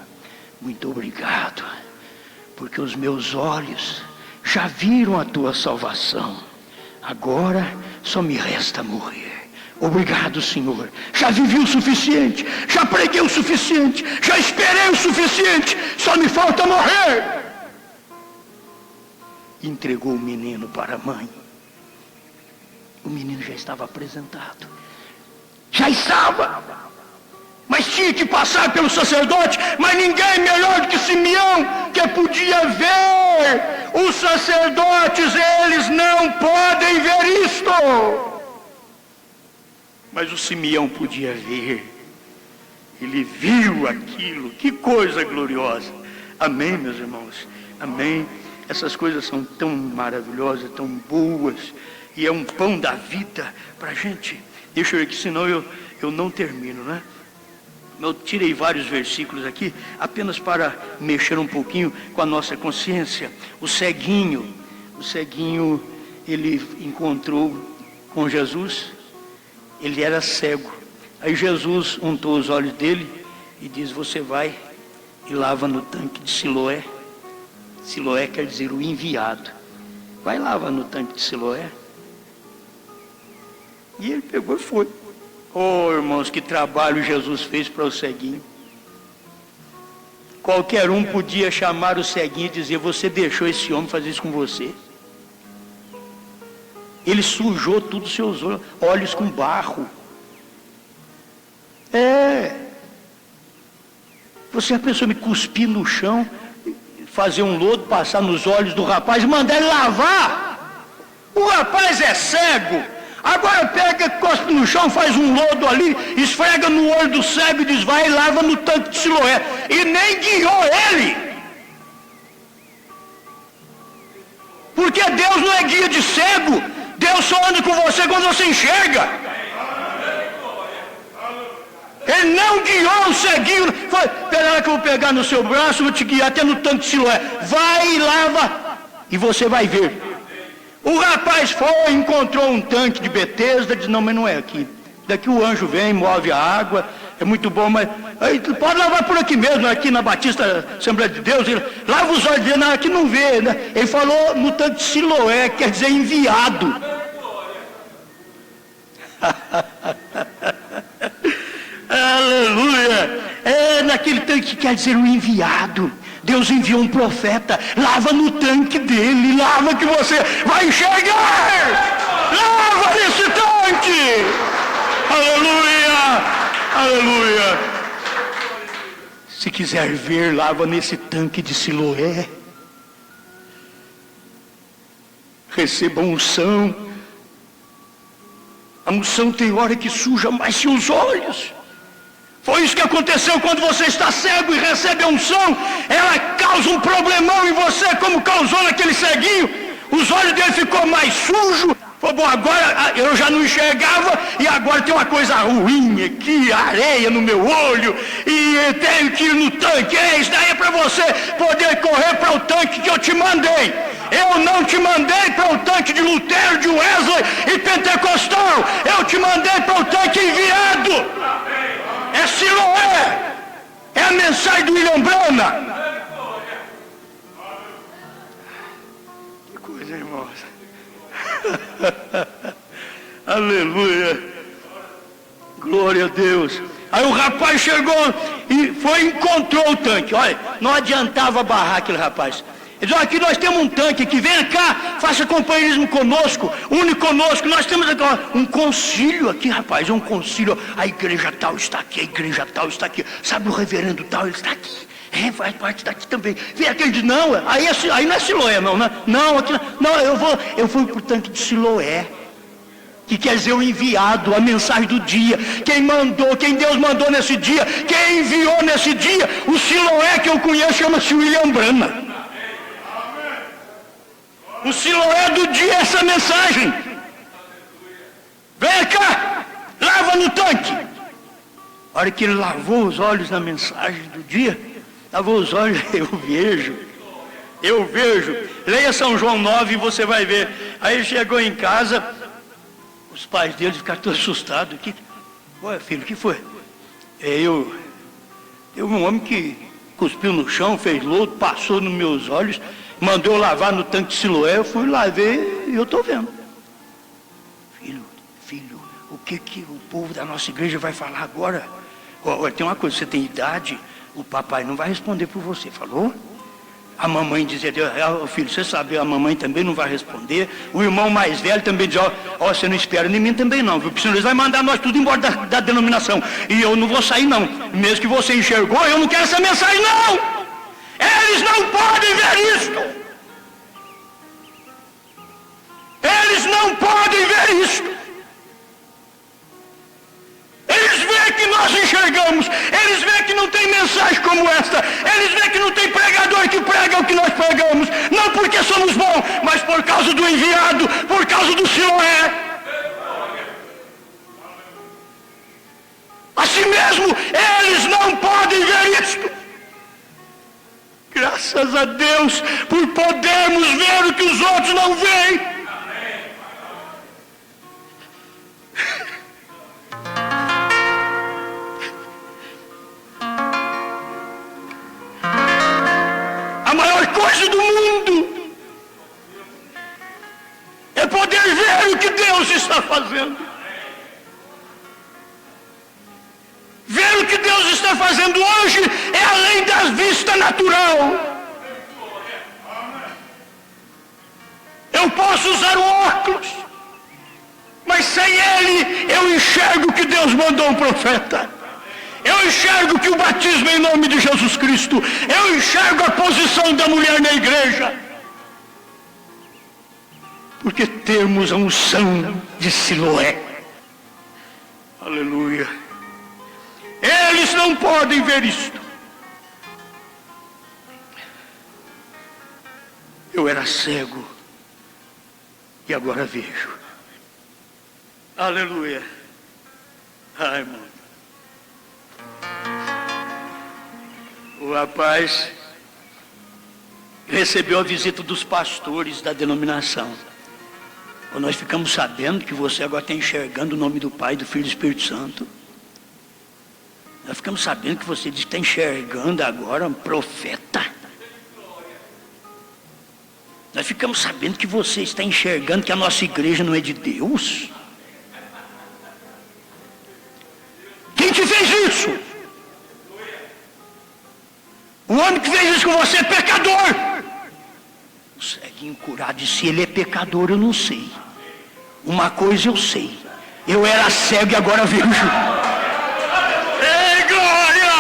muito obrigado, porque os meus olhos já viram a tua salvação, agora só me resta morrer. Obrigado, Senhor, já vivi o suficiente, já preguei o suficiente, já esperei o suficiente, só me falta morrer. Entregou o menino para a mãe. O menino já estava apresentado, já estava, mas tinha que passar pelo sacerdote. Mas ninguém melhor do que Simeão, que podia ver. Os sacerdotes, eles não podem ver isto, mas o Simeão podia ver. Ele viu aquilo. Que coisa gloriosa. Amém, meus irmãos, amém. Essas coisas são tão maravilhosas, tão boas, e é um pão da vida para a gente. Deixa eu ver aqui, senão eu não termino, né? Eu tirei vários versículos aqui, apenas para mexer um pouquinho com a nossa consciência. O ceguinho, ele encontrou com Jesus, ele era cego. Aí Jesus untou os olhos dele e diz: você vai e lava no tanque de Siloé. Siloé quer dizer o enviado. Vai lavar no tanque de Siloé. E ele pegou e foi. Oh, irmãos, que trabalho Jesus fez para o ceguinho. Qualquer um podia chamar o ceguinho e dizer: você deixou esse homem fazer isso com você. Ele sujou todos os seus olhos com barro. Você já pensou em me cuspir no chão, fazer um lodo, passar nos olhos do rapaz e mandar ele lavar? O rapaz é cego. Agora pega, cospe no chão, faz um lodo ali, esfrega no olho do cego e diz: vai e lava no tanque de Siloé. E nem guiou ele. Porque Deus não é guia de cego. Deus só anda com você quando você enxerga. Ele não guiou o ceguinho. Foi: pera que eu vou pegar no seu braço, vou te guiar até no tanque de Siloé. Vai e lava e você vai ver. O rapaz foi, encontrou um tanque de Betesda, disse: não, mas não é aqui. Daqui o anjo vem, move a água, é muito bom, mas aí, pode lavar por aqui mesmo, aqui na Batista Assembleia de Deus. Ele lava os olhos dele, não, aqui não vê, né? Ele falou no tanque de Siloé, quer dizer enviado. Aleluia! É naquele tanque que quer dizer o enviado. Deus enviou um profeta. Lava no tanque dele, lava que você vai enxergar. Lava nesse tanque. Aleluia, aleluia. Se quiser ver, lava nesse tanque de Siloé. Receba unção. A unção tem hora que suja mais que os olhos. Foi isso que aconteceu quando você está cego e recebe a unção. Ela causa um problemão em você, como causou naquele ceguinho. Os olhos dele ficou mais sujos. Foi bom, agora eu já não enxergava e agora tem uma coisa ruim aqui, areia no meu olho, e eu tenho que ir no tanque. Isso daí é para você poder correr para o tanque que eu te mandei. Eu não te mandei para o tanque de Lutero, de Wesley e Pentecostal. Eu te mandei para o tanque enviado. É Siloé. É a mensagem do William Branham. Que coisa, irmãos. Aleluia. Glória a Deus. Aí o rapaz chegou e encontrou o tanque. Olha, não adiantava barrar aquele rapaz. Ele disse: aqui nós temos um tanque aqui, venha cá, faça companheirismo conosco, une conosco, nós temos aqui um concílio aqui, rapaz, um concílio. A igreja tal está aqui, a igreja tal está aqui. Sabe o reverendo tal, ele está aqui. Faz parte daqui também. Vem aquele de não, aí não é Siloé, não, né? Não, aqui não, eu fui pro tanque de Siloé, que quer dizer o enviado, a mensagem do dia. Quem Deus mandou nesse dia, quem enviou nesse dia, o Siloé que eu conheço chama-se William Branham. O Siloé do dia é essa mensagem. Vem cá, lava no tanque. A hora que ele lavou os olhos na mensagem do dia, lavou os olhos, eu vejo. Leia São João 9 e você vai ver. Aí chegou em casa, os pais dele ficaram todos assustados. Ué, filho, o que foi? Eu um homem que cuspiu no chão, fez lodo, passou nos meus olhos, mandou lavar no tanque de Siloé, eu fui lá ver e eu estou vendo. Filho, o que o povo da nossa igreja vai falar agora? Olha, tem uma coisa, você tem idade, o papai não vai responder por você, falou? A mamãe dizia: filho, você sabe, a mamãe também não vai responder. O irmão mais velho também diz: você não espera em mim também não, viu? Porque senão eles vão mandar nós tudo embora da denominação. E eu não vou sair não. Mesmo que você enxergou, eu não quero essa mensagem não. Eles não podem ver isto. Eles não podem ver isto. Eles veem que nós enxergamos, eles veem que não tem mensagem como esta, eles veem que não tem pregador que prega o que nós pregamos, não porque somos bons, mas por causa do enviado, por causa do Siloé. Assim mesmo, eles não podem ver isto. Graças a Deus por podermos ver o que os outros não veem. Coisa do mundo é poder ver o que Deus está fazendo, ver o que Deus está fazendo hoje é além da vista natural. Eu posso usar o óculos, mas sem ele eu enxergo que Deus mandou um profeta. Eu enxergo que o batismo é em nome de Jesus Cristo. Eu enxergo a posição da mulher na igreja. Porque temos a unção de Siloé. Aleluia. Eles não podem ver isto. Eu era cego e agora vejo. Aleluia. Ai, irmão. O rapaz recebeu a visita dos pastores da denominação. Quando nós ficamos sabendo que você agora está enxergando o nome do Pai, do Filho e do Espírito Santo. Nós ficamos sabendo que você diz que está enxergando agora um profeta. Nós ficamos sabendo que você está enxergando que a nossa igreja não é de Deus. Quem te fez isso? O homem que fez isso com você é pecador. O ceguinho curado, e se ele é pecador, eu não sei. Uma coisa eu sei: eu era cego e agora vejo. Ei, glória!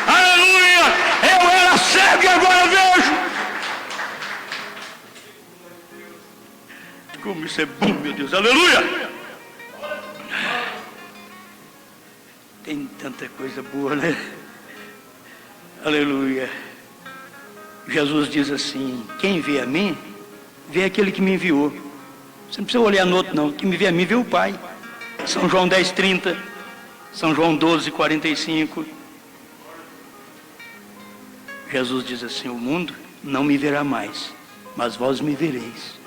Aleluia! Eu era cego e agora vejo. Como isso é bom, meu Deus! Aleluia! Tem tanta coisa boa, né? Aleluia. Jesus diz assim: quem vê a mim, vê aquele que me enviou. Você não precisa olhar no outro não. Quem me vê a mim, vê o Pai. São João 10:30, São João 12:45. Jesus diz assim: o mundo não me verá mais, mas vós me vereis,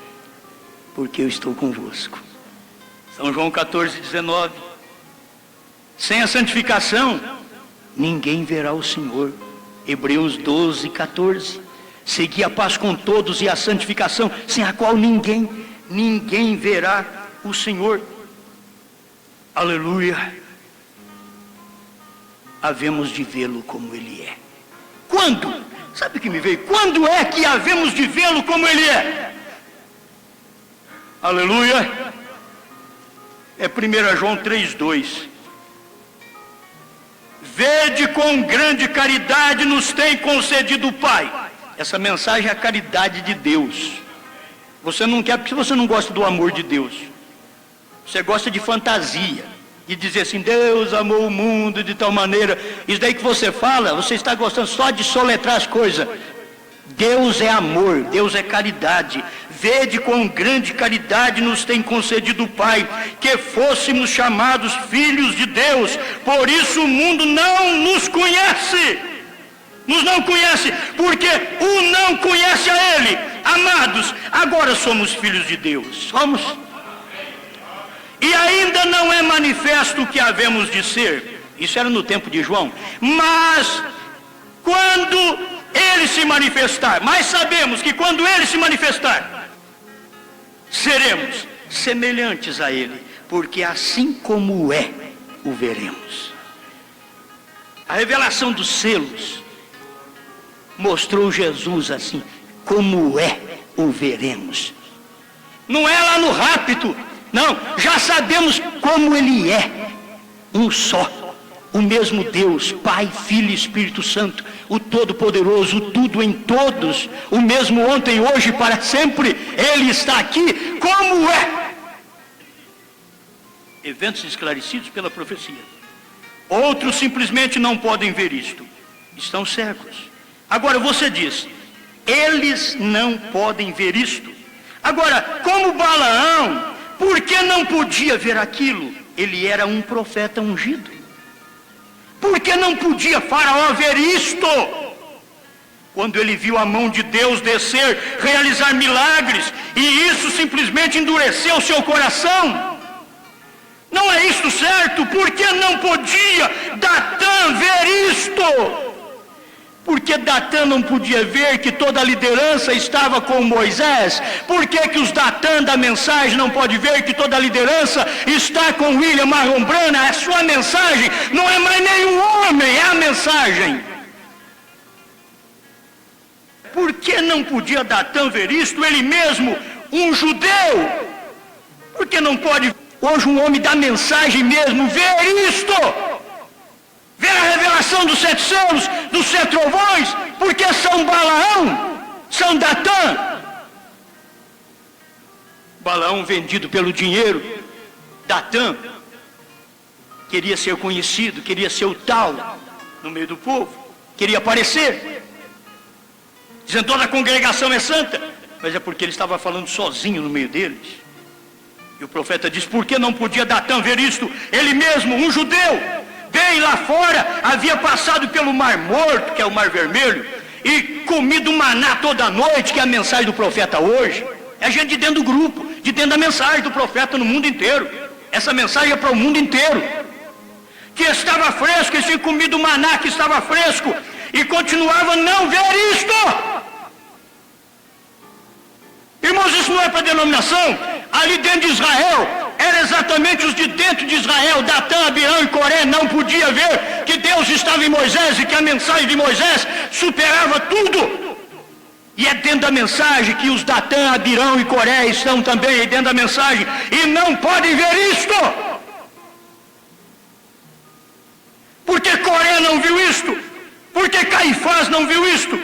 porque eu estou convosco. São João 14:19. Sem a santificação ninguém verá o Senhor. Hebreus 12:14. Segui a paz com todos e a santificação, sem a qual ninguém verá o Senhor. Aleluia. havemos de vê-lo como ele é. Quando? Sabe o que me veio? Quando é que havemos de vê-lo como ele é? Aleluia! É 1 João 3,2. Vede quão grande caridade nos tem concedido o Pai. Essa mensagem é a caridade de Deus. Você não quer porque você não gosta do amor de Deus. Você gosta de fantasia, de dizer assim, Deus amou o mundo de tal maneira. Isso daí que você fala, você está gostando só de soletrar as coisas. Deus é amor, Deus é caridade. Vede quão grande caridade nos tem concedido o Pai, que fôssemos chamados filhos de Deus. Por isso o mundo não nos conhece. Nos não conhece, porque o não conhece a Ele. Amados, agora somos filhos de Deus. Somos. E ainda não é manifesto o que havemos de ser. Isso era no tempo de João. Mas, quando Ele se manifestar, mas sabemos que quando Ele se manifestar, seremos semelhantes a Ele, porque assim como é, o veremos. A revelação dos selos mostrou Jesus assim, como é, o veremos. Não é lá no rapto, não, já sabemos como Ele é, um só, o mesmo Deus, Pai, Filho e Espírito Santo, o Todo-Poderoso, o tudo em todos, o mesmo ontem, hoje e para sempre. Ele está aqui como é. Eventos esclarecidos pela profecia. Outros simplesmente não podem ver isto, estão cegos. Agora você diz, eles não podem ver isto. Agora, como Balaão, por que não podia ver aquilo? Ele era um profeta ungido. Por que não podia Faraó ver isto? Quando ele viu a mão de Deus descer, realizar milagres, e isso simplesmente endureceu o seu coração. Não é isto certo? Por que não podia Datã ver isto? Porque Datã não podia ver que toda a liderança estava com Moisés? Por que os Datã da mensagem não pode ver que toda a liderança está com William Marlon Branham? A sua mensagem não é mais nenhum homem, é a mensagem. Por que não podia Datã ver isto? Ele mesmo, um judeu. Por que não pode hoje um homem da mensagem mesmo ver isto? Ver a revelação dos 7 selos, dos 7 trovões, porque são Balaão, são Datã. Balaão vendido pelo dinheiro, Datã queria ser conhecido, queria ser o tal no meio do povo, queria aparecer, dizendo toda a congregação é santa, mas é porque ele estava falando sozinho no meio deles. E o profeta diz, por que não podia Datã ver isto? Ele mesmo, um judeu, bem lá fora, havia passado pelo Mar Morto, que é o Mar Vermelho, e comido maná toda noite, que é a mensagem do profeta hoje. É gente de dentro do grupo, de dentro da mensagem do profeta no mundo inteiro. Essa mensagem é para o mundo inteiro. Que estava fresco, e tinha comido maná que estava fresco, e continuava a não ver isto. Irmãos, isso não é para denominação. Ali dentro de Israel, era exatamente os de dentro de Israel, Datã, Abirão e Coré, não podia ver que Deus estava em Moisés e que a mensagem de Moisés superava tudo. E é dentro da mensagem que os Datã, Abirão e Coré estão também dentro da mensagem e não podem ver isto. Porque Coré não viu isto? Porque Caifás não viu isto?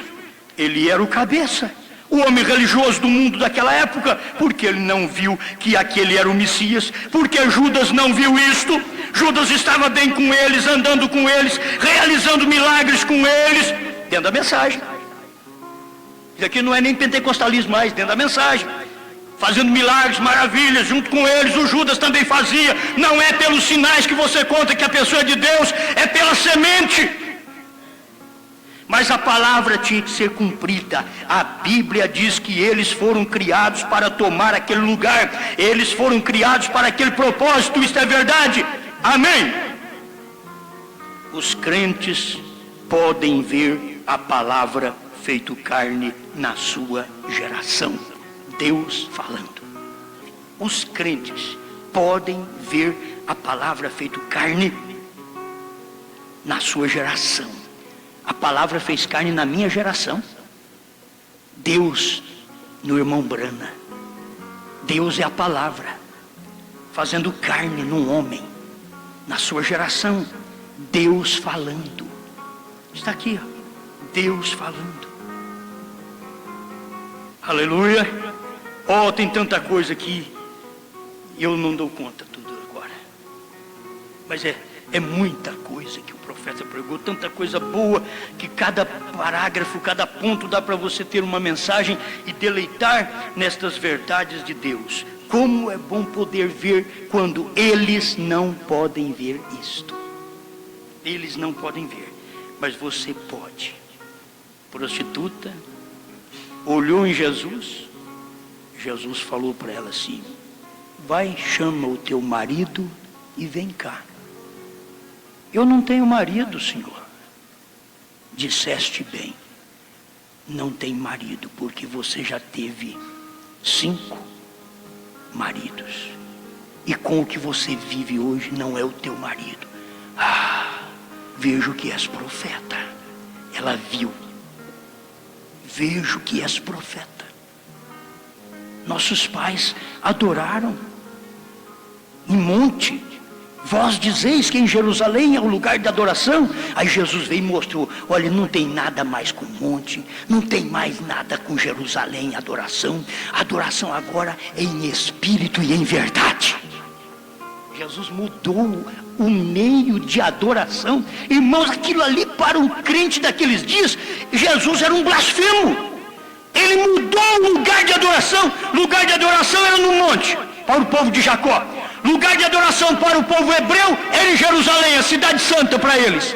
Ele era o cabeça, o homem religioso do mundo daquela época, porque ele não viu que aquele era o Messias, porque Judas não viu isto. Judas estava bem com eles, andando com eles, realizando milagres com eles, dentro da mensagem. Isso aqui não é nem pentecostalismo mais, dentro da mensagem, fazendo milagres, maravilhas, junto com eles. O Judas também fazia. Não é pelos sinais que você conta que a pessoa é de Deus, é pela semente. Mas a palavra tinha que ser cumprida. A Bíblia diz que eles foram criados para tomar aquele lugar. Eles foram criados para aquele propósito. Isso é verdade. Amém. Os crentes podem ver a palavra feito carne na sua geração. Deus falando. Os crentes podem ver a palavra feito carne na sua geração. A palavra fez carne na minha geração. Deus no irmão Brana. Deus é a palavra fazendo carne num homem, na sua geração. Deus falando. Está aqui, ó. Deus falando. Aleluia. Oh, tem tanta coisa aqui, eu não dou conta tudo agora. Mas é muita coisa que o profeta pregou, tanta coisa boa, que cada parágrafo, cada ponto dá para você ter uma mensagem e deleitar nestas verdades de Deus. Como é bom poder ver quando eles não podem ver isto. Eles não podem ver, mas você pode. Prostituta olhou em Jesus, Jesus falou para ela assim: vai, chama o teu marido e vem cá. Eu não tenho marido, Senhor. Disseste bem, não tem marido, porque você já teve 5 maridos, e com o que você vive hoje não é o teu marido. Vejo que és profeta. Ela viu. Vejo que és profeta. Nossos pais adoraram em monte. Vós dizeis que em Jerusalém é o lugar de adoração. Aí Jesus veio e mostrou: olha, não tem nada mais com monte, não tem mais nada com Jerusalém, adoração. Adoração agora é em espírito e em verdade. Jesus mudou o meio de adoração. Irmãos, aquilo ali para um crente daqueles dias, Jesus era um blasfemo. Ele mudou o lugar de adoração. Lugar de adoração era no monte, para o povo de Jacó. Lugar de adoração para o povo hebreu era em Jerusalém, a cidade santa para eles.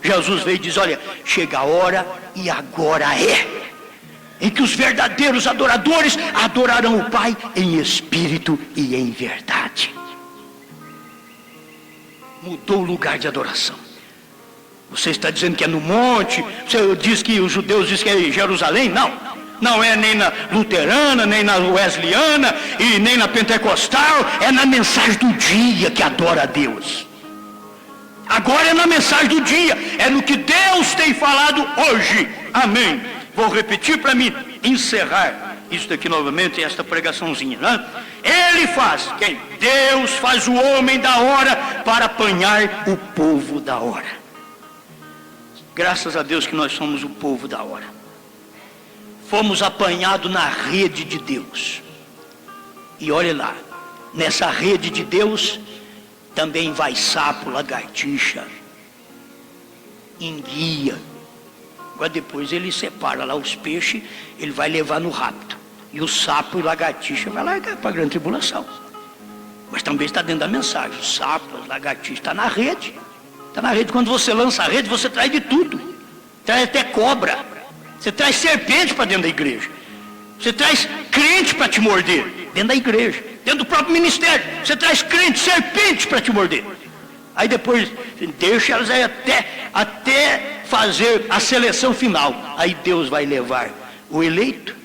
Jesus veio e diz: olha, chega a hora, e agora em que os verdadeiros adoradores adorarão o Pai em espírito e em verdade. Mudou o lugar de adoração. Você está dizendo que é no monte, você diz que os judeus dizem que é em Jerusalém? Não é nem na luterana, nem na wesleyana e nem na pentecostal. É na mensagem do dia que adora a Deus. Agora é na mensagem do dia, é no que Deus tem falado hoje. Amém. Vou repetir para mim encerrar isso daqui novamente, esta pregaçãozinha, né? Ele faz, quem? Deus faz o homem da hora para apanhar o povo da hora. Graças a Deus que nós somos o povo da hora. Fomos apanhados na rede de Deus. E olha lá, nessa rede de Deus também vai sapo, lagartixa, enguia. Agora depois ele separa lá os peixes, ele vai levar no rapto. E o sapo e lagartixa vai largar para a grande tribulação. Mas também está dentro da mensagem. O sapo, a lagartixa está na rede. Está na rede. Quando você lança a rede, você traz de tudo. Traz até cobra. Você traz serpente para dentro da igreja. Você traz crente para te morder. Dentro da igreja. Dentro do próprio ministério. Você traz crente, serpente para te morder. Aí depois, deixa elas aí até fazer a seleção final. Aí Deus vai levar o eleito.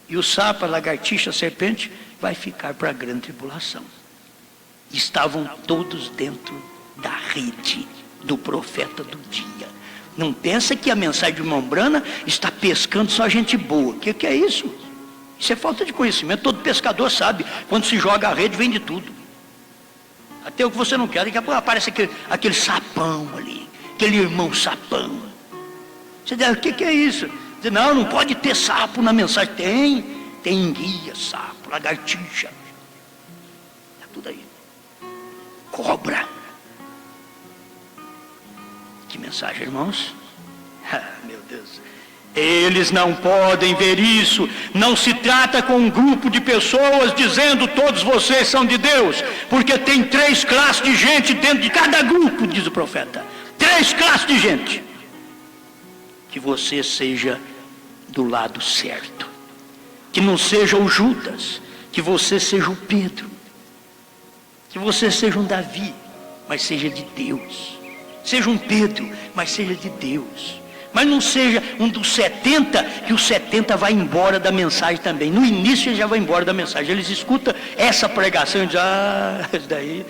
E o sapo, a lagartixa, a serpente, vai ficar para a grande tribulação. Estavam todos dentro da rede do profeta do dia. Não pensa que a mensagem de irmão Brana está pescando só gente boa. O que é isso? Isso é falta de conhecimento. Todo pescador sabe. Quando se joga a rede, vem de tudo. Até o que você não quer. Daqui a pouco aparece aquele sapão ali. Aquele irmão sapão. Você diz: o que é isso? Diz: não pode ter sapo na mensagem. Tem enguia, sapo, lagartixa. Está tudo aí. Cobra. Que mensagem, irmãos? Meu Deus. Eles não podem ver isso. Não se trata com um grupo de pessoas dizendo: todos vocês são de Deus. Porque tem 3 classes de gente dentro de cada grupo, diz o profeta. 3 classes de gente. Que você seja do lado certo. Que não seja o Judas. Que você seja o Pedro. Que você seja um Davi, mas seja de Deus. Seja um Pedro, mas seja de Deus. Mas não seja um dos 70, que os 70 vai embora da mensagem também. No início ele já vai embora da mensagem. Eles escutam essa pregação e dizem: isso daí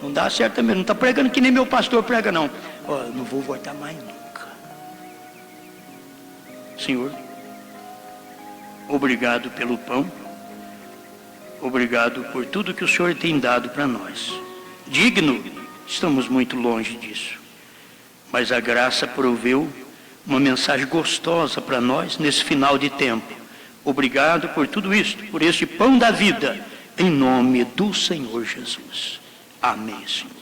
não dá certo também. Não está pregando que nem meu pastor prega, não. Ó, não vou voltar mais nunca. Senhor, obrigado pelo pão. Obrigado por tudo que o Senhor tem dado para nós. Digno, estamos muito longe disso. Mas a graça proveu uma mensagem gostosa para nós nesse final de tempo. Obrigado por tudo isso, por este pão da vida, em nome do Senhor Jesus. Amém, Senhor.